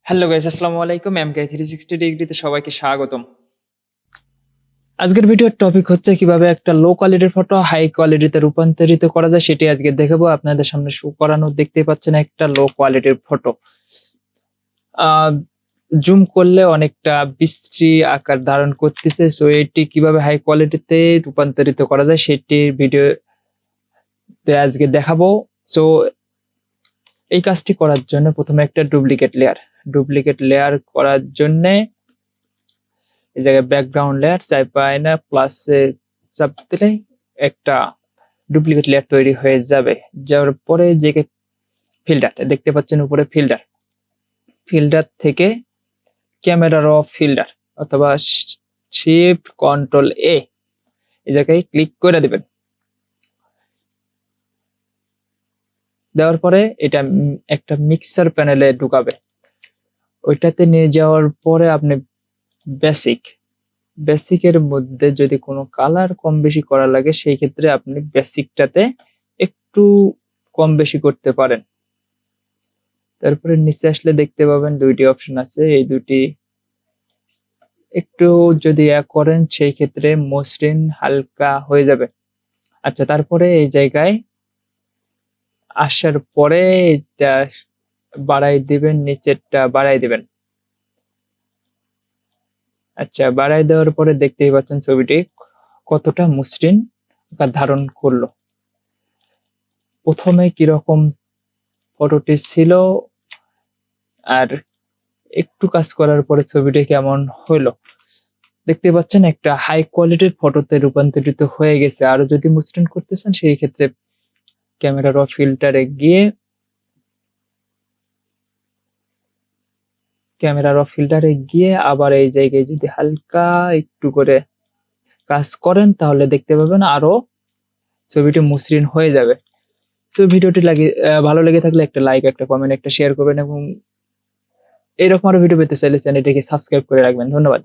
Hello guys, আসসালামু আলাইকুম। এমকে 360 ডিগ্রিতে সবাইকে স্বাগতম। আজকের ভিডিওর টপিক হচ্ছে কিভাবে একটা লো কোয়ালিটির ফটো হাই কোয়ালিটিতে রূপান্তরিত করা যায়, সেটি আজকে দেখাবো। আপনাদের সামনে শো করানো দেখতেই পাচ্ছেন একটা লো কোয়ালিটির ফটো। জুম করলে অনেকটা বিশ্রী আকার ধারণ করতেছে। সো এটি কিভাবে হাই কোয়ালিটিতে রূপান্তরিত করা যায় সেটির ভিডিওতে আজকে দেখাবো। সো এই কাজটি করার জন্য প্রথমে একটা ডুপ্লিকেট লেয়ার করার জন্য এই জায়গায় ব্যাকগ্রাউন্ড লেয়ার চাপায় না প্লাস চাপ দিলে একটা ডুপ্লিকেট লেয়ার তৈরি হয়ে যাবে। যাওয়ার পরে যে ফিল্টারটা দেখতে পাচ্ছেন উপরে, ফিল্টার থেকে ক্যামেরা র ফিল্টার অথবা শিফট কন্ট্রোল এ এই জায়গায় ক্লিক করে দিবেন। দেওয়ার পরে এটা একটা মিক্সার প্যানেলে ঢুকাবে। ওইটাতে নিয়ে যাওয়ার পরে আপনি বেসিকের মধ্যে যদি কোনো কালার কম বেশি করা লাগে সেই ক্ষেত্রে আপনি বেসিকটাতে একটু কম বেশি করতে পারেন। তারপরে নিচে আসলে দেখতে পাবেন দুইটি অপশন আছে, এই দুটি একটু যদি করেন সেই ক্ষেত্রে মসৃণ হালকা হয়ে যাবে। আচ্ছা, তারপরে এই জায়গায় আসার পরে এটা বাড়াই দিবেন, নিচেরটা বাড়াই দিবেন। আচ্ছা, বাড়াই দেওয়ার পরে দেখতেই পাচ্ছেন ছবিটি কতটা মসৃণ আকার ধারণ করলো। প্রথমে কিরকম ফটোটি ছিল আর একটু কাজ করার পরে ছবিটি কেমন হলো দেখতে পাচ্ছেন, একটা হাই কোয়ালিটির ফটোতে রূপান্তরিত হয়ে গেছে। আরো যদি মসৃণ করতে চান সেই ক্ষেত্রে ক্যামেরা র ফিল্টারে গিয়ে আবার এই জায়গায় যদি হালকা একটু করে কাজ করেন তাহলে দেখতে পাবেন আরো ছবিটি মসৃণ হয়ে যাবে। সো ভিডিওটি ভালো লেগে থাকলে একটা লাইক, একটা কমেন্ট, একটা শেয়ার করবেন এবং এরকম আরো ভিডিও পেতে চাইলে চ্যানেলটিকে সাবস্ক্রাইব করে রাখবেন। ধন্যবাদ।